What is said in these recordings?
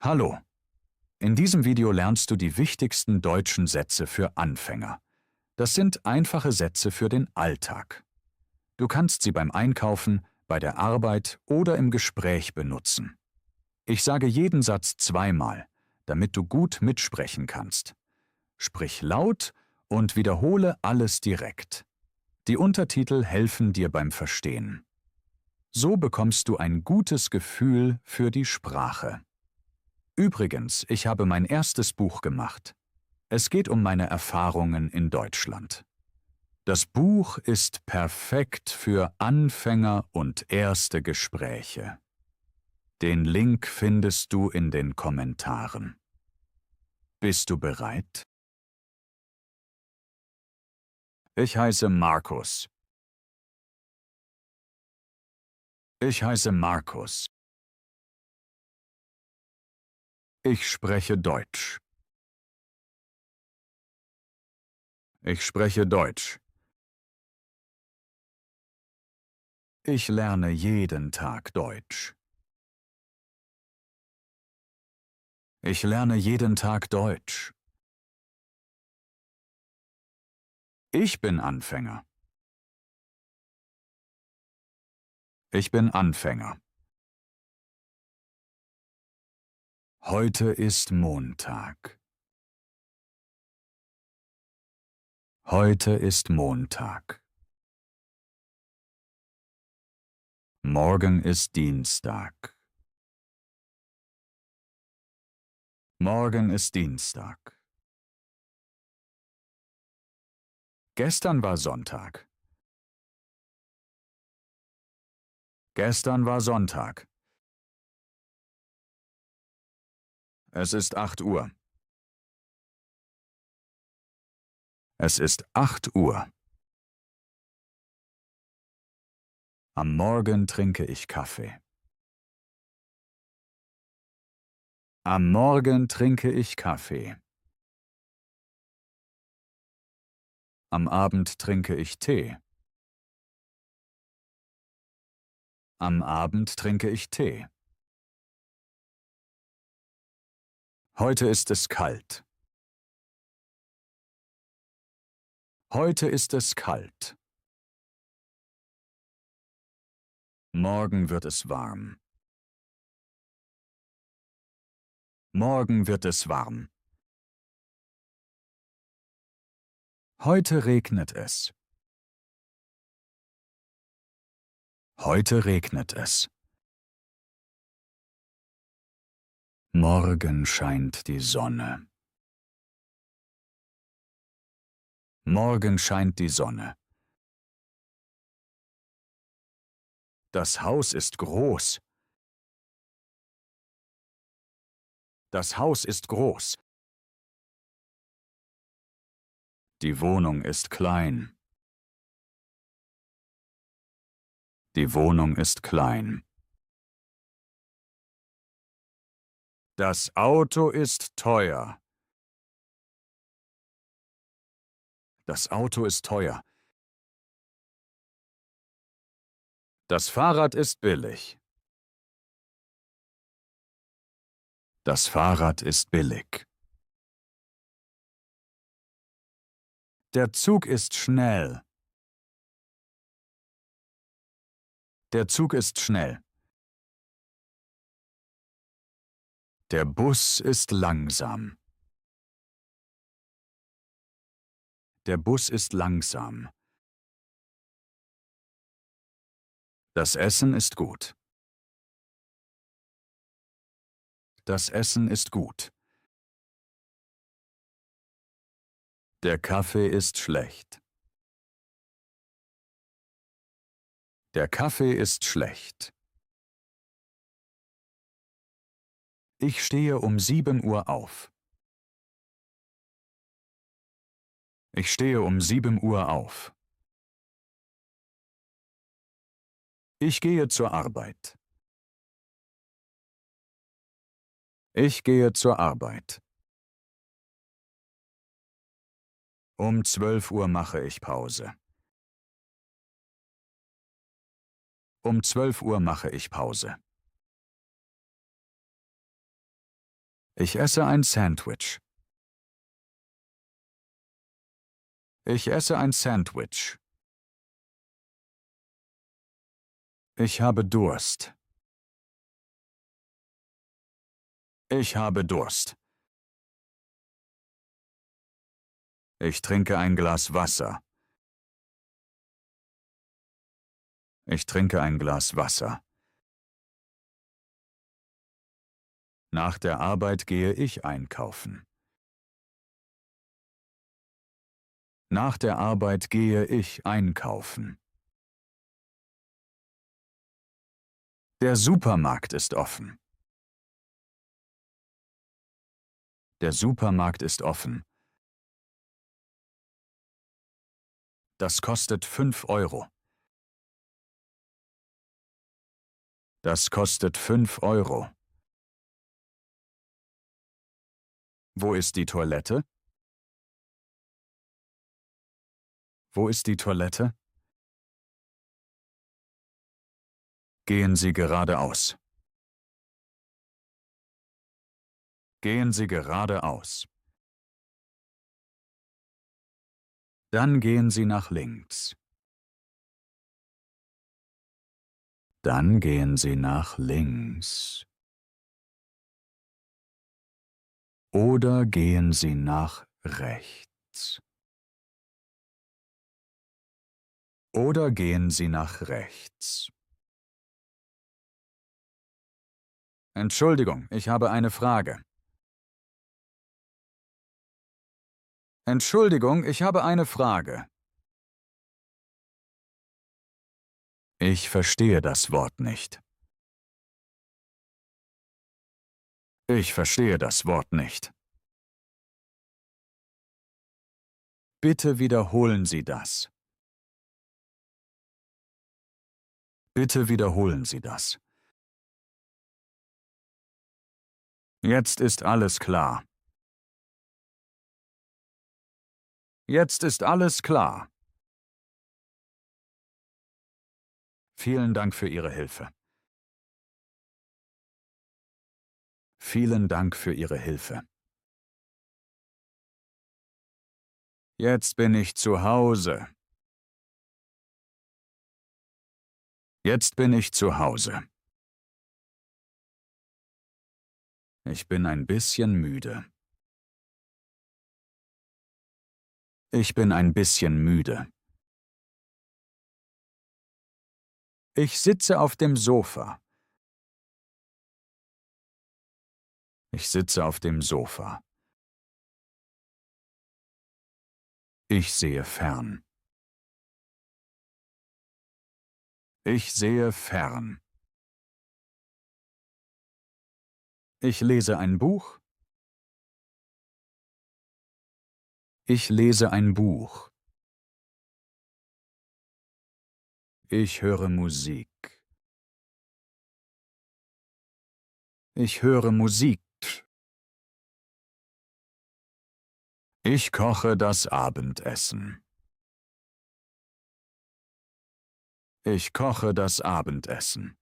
Hallo! In diesem Video lernst du die wichtigsten deutschen Sätze für Anfänger. Das sind einfache Sätze für den Alltag. Du kannst sie beim Einkaufen, bei der Arbeit oder im Gespräch benutzen. Ich sage jeden Satz zweimal, damit du gut mitsprechen kannst. Sprich laut und wiederhole alles direkt. Die Untertitel helfen dir beim Verstehen. So bekommst du ein gutes Gefühl für die Sprache. Übrigens, ich habe mein erstes Buch gemacht. Es geht um meine Erfahrungen in Deutschland. Das Buch ist perfekt für Anfänger und erste Gespräche. Den Link findest du in den Kommentaren. Bist du bereit? Ich heiße Markus. Ich heiße Markus. Ich spreche Deutsch. Ich spreche Deutsch. Ich lerne jeden Tag Deutsch. Ich lerne jeden Tag Deutsch. Ich bin Anfänger. Ich bin Anfänger. Heute ist Montag. Heute ist Montag. Morgen ist Dienstag. Morgen ist Dienstag. Gestern war Sonntag. Gestern war Sonntag. Es ist 8 Uhr. Es ist 8 Uhr. Am Morgen trinke ich Kaffee. Am Morgen trinke ich Kaffee. Am Abend trinke ich Tee. Am Abend trinke ich Tee. Heute ist es kalt. Heute ist es kalt. Morgen wird es warm. Morgen wird es warm. Heute regnet es. Heute regnet es. Morgen scheint die Sonne. Morgen scheint die Sonne. Das Haus ist groß. Das Haus ist groß. Die Wohnung ist klein. Die Wohnung ist klein. Das Auto ist teuer. Das Auto ist teuer. Das Fahrrad ist billig. Das Fahrrad ist billig. Der Zug ist schnell. Der Zug ist schnell. Der Bus ist langsam. Der Bus ist langsam. Das Essen ist gut. Das Essen ist gut. Der Kaffee ist schlecht. Der Kaffee ist schlecht. Ich stehe um 7 Uhr auf. Ich stehe um 7 Uhr auf. Ich gehe zur Arbeit. Ich gehe zur Arbeit. Um 12 Uhr mache ich Pause. Um 12 Uhr mache ich Pause. Ich esse ein Sandwich. Ich esse ein Sandwich. Ich habe Durst. Ich habe Durst. Ich trinke ein Glas Wasser. Ich trinke ein Glas Wasser. Nach der Arbeit gehe ich einkaufen. Nach der Arbeit gehe ich einkaufen. Der Supermarkt ist offen. Der Supermarkt ist offen. Das kostet 5 Euro. Das kostet 5 Euro. Wo ist die Toilette? Wo ist die Toilette? Gehen Sie geradeaus. Gehen Sie geradeaus. Dann gehen Sie nach links. Dann gehen Sie nach links. Oder gehen Sie nach rechts. Oder gehen Sie nach rechts. Entschuldigung, ich habe eine Frage. Entschuldigung, ich habe eine Frage. Ich verstehe das Wort nicht. Ich verstehe das Wort nicht. Bitte wiederholen Sie das. Bitte wiederholen Sie das. Jetzt ist alles klar. Jetzt ist alles klar. Vielen Dank für Ihre Hilfe. Vielen Dank für Ihre Hilfe. Jetzt bin ich zu Hause. Jetzt bin ich zu Hause. Ich bin ein bisschen müde. Ich bin ein bisschen müde. Ich sitze auf dem Sofa. Ich sitze auf dem Sofa. Ich sehe fern. Ich sehe fern. Ich lese ein Buch. Ich lese ein Buch. Ich höre Musik. Ich höre Musik. Ich koche das Abendessen. Ich koche das Abendessen.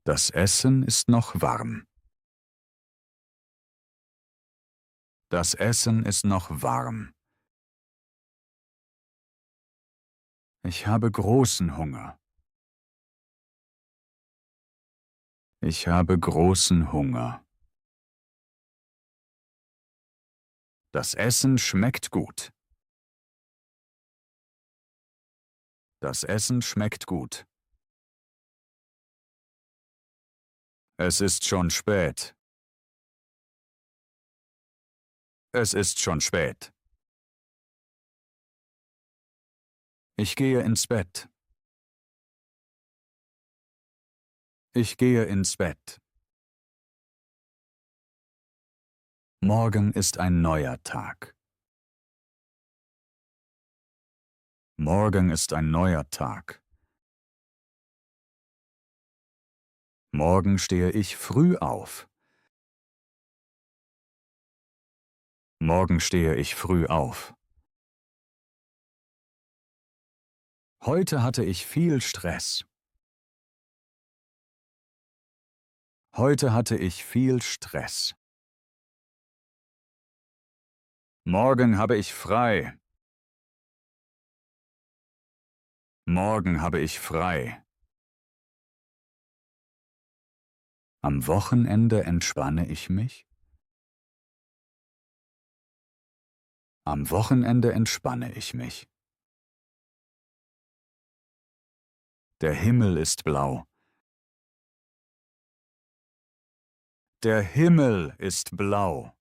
Das Essen ist noch warm. Das Essen ist noch warm. Ich habe großen Hunger. Ich habe großen Hunger. Das Essen schmeckt gut. Das Essen schmeckt gut. Es ist schon spät. Es ist schon spät. Ich gehe ins Bett. Ich gehe ins Bett. Morgen ist ein neuer Tag. Morgen ist ein neuer Tag. Morgen stehe ich früh auf. Morgen stehe ich früh auf. Heute hatte ich viel Stress. Heute hatte ich viel Stress. Morgen habe ich frei. Morgen habe ich frei. Am Wochenende entspanne ich mich. Am Wochenende entspanne ich mich. Der Himmel ist blau. Der Himmel ist blau.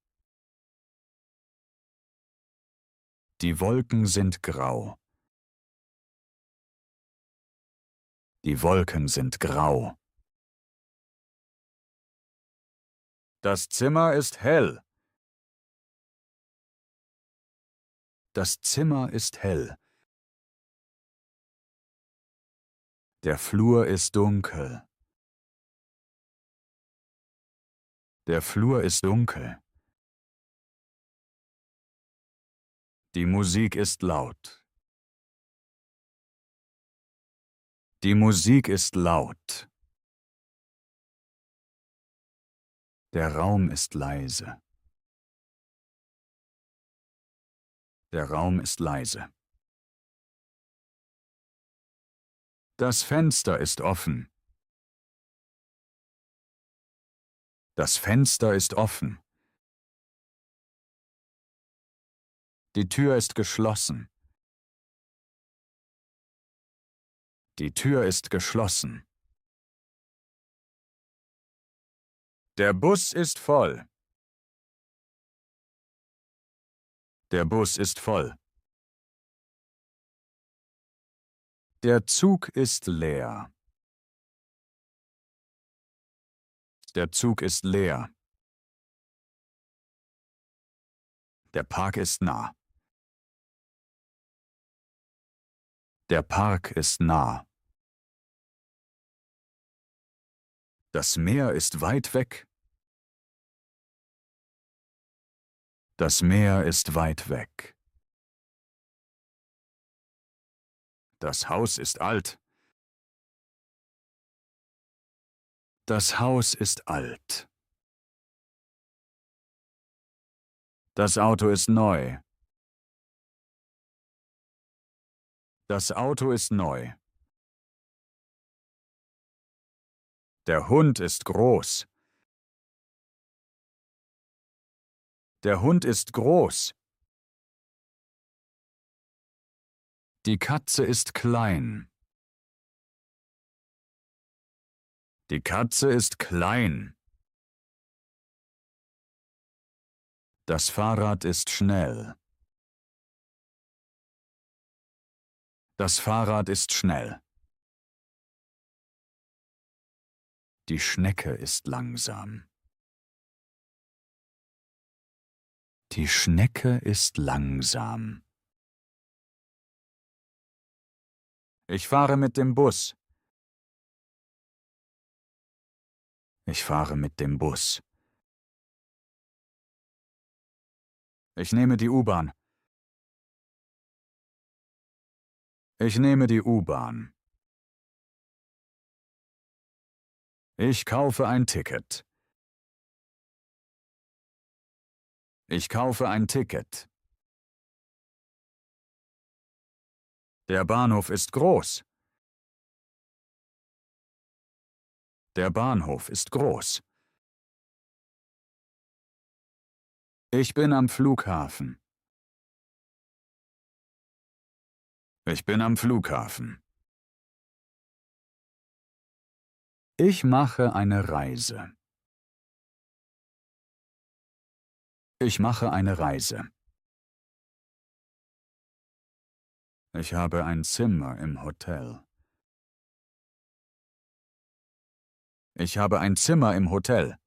Die Wolken sind grau. Die Wolken sind grau. Das Zimmer ist hell. Das Zimmer ist hell. Der Flur ist dunkel. Der Flur ist dunkel. Die Musik ist laut. Die Musik ist laut. Der Raum ist leise. Der Raum ist leise. Das Fenster ist offen. Das Fenster ist offen. Die Tür ist geschlossen. Die Tür ist geschlossen. Der Bus ist voll. Der Bus ist voll. Der Zug ist leer. Der Zug ist leer. Der Park ist nah. Der Park ist nah. Das Meer ist weit weg. Das Meer ist weit weg. Das Haus ist alt. Das Haus ist alt. Das Auto ist neu. Das Auto ist neu. Der Hund ist groß. Der Hund ist groß. Die Katze ist klein. Die Katze ist klein. Das Fahrrad ist schnell. Das Fahrrad ist schnell. Die Schnecke ist langsam. Die Schnecke ist langsam. Ich fahre mit dem Bus. Ich fahre mit dem Bus. Ich nehme die U-Bahn. Ich nehme die U-Bahn. Ich kaufe ein Ticket. Ich kaufe ein Ticket. Der Bahnhof ist groß. Der Bahnhof ist groß. Ich bin am Flughafen. Ich bin am Flughafen. Ich mache eine Reise. Ich mache eine Reise. Ich habe ein Zimmer im Hotel. Ich habe ein Zimmer im Hotel.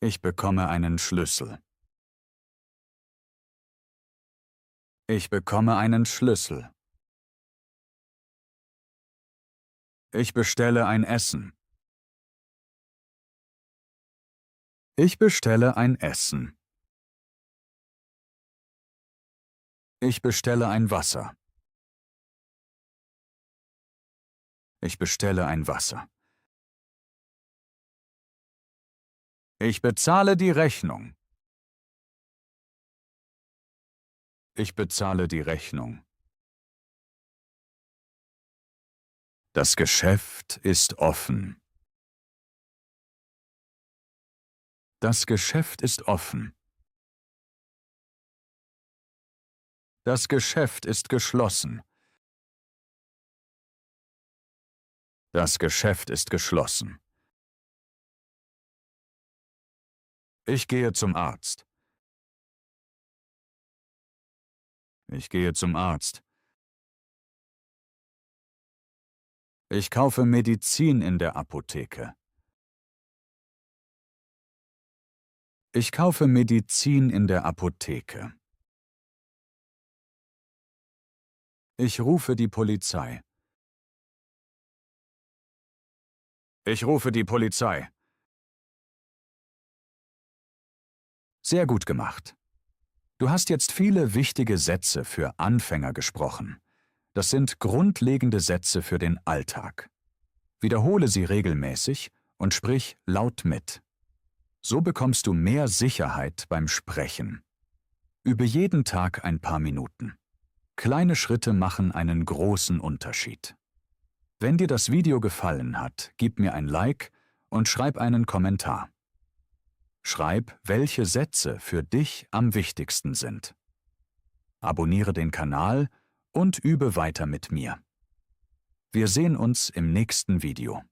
Ich bekomme einen Schlüssel. Ich bekomme einen Schlüssel. Ich bestelle ein Essen. Ich bestelle ein Essen. Ich bestelle ein Wasser. Ich bestelle ein Wasser. Ich bezahle die Rechnung. Ich bezahle die Rechnung. Das Geschäft ist offen. Das Geschäft ist offen. Das Geschäft ist geschlossen. Das Geschäft ist geschlossen. Ich gehe zum Arzt. Ich gehe zum Arzt. Ich kaufe Medizin in der Apotheke. Ich kaufe Medizin in der Apotheke. Ich rufe die Polizei. Ich rufe die Polizei. Sehr gut gemacht. Du hast jetzt viele wichtige Sätze für Anfänger gesprochen. Das sind grundlegende Sätze für den Alltag. Wiederhole sie regelmäßig und sprich laut mit. So bekommst du mehr Sicherheit beim Sprechen. Übe jeden Tag ein paar Minuten. Kleine Schritte machen einen großen Unterschied. Wenn dir das Video gefallen hat, gib mir ein Like und schreib einen Kommentar. Schreib, welche Sätze für dich am wichtigsten sind. Abonniere den Kanal und übe weiter mit mir. Wir sehen uns im nächsten Video.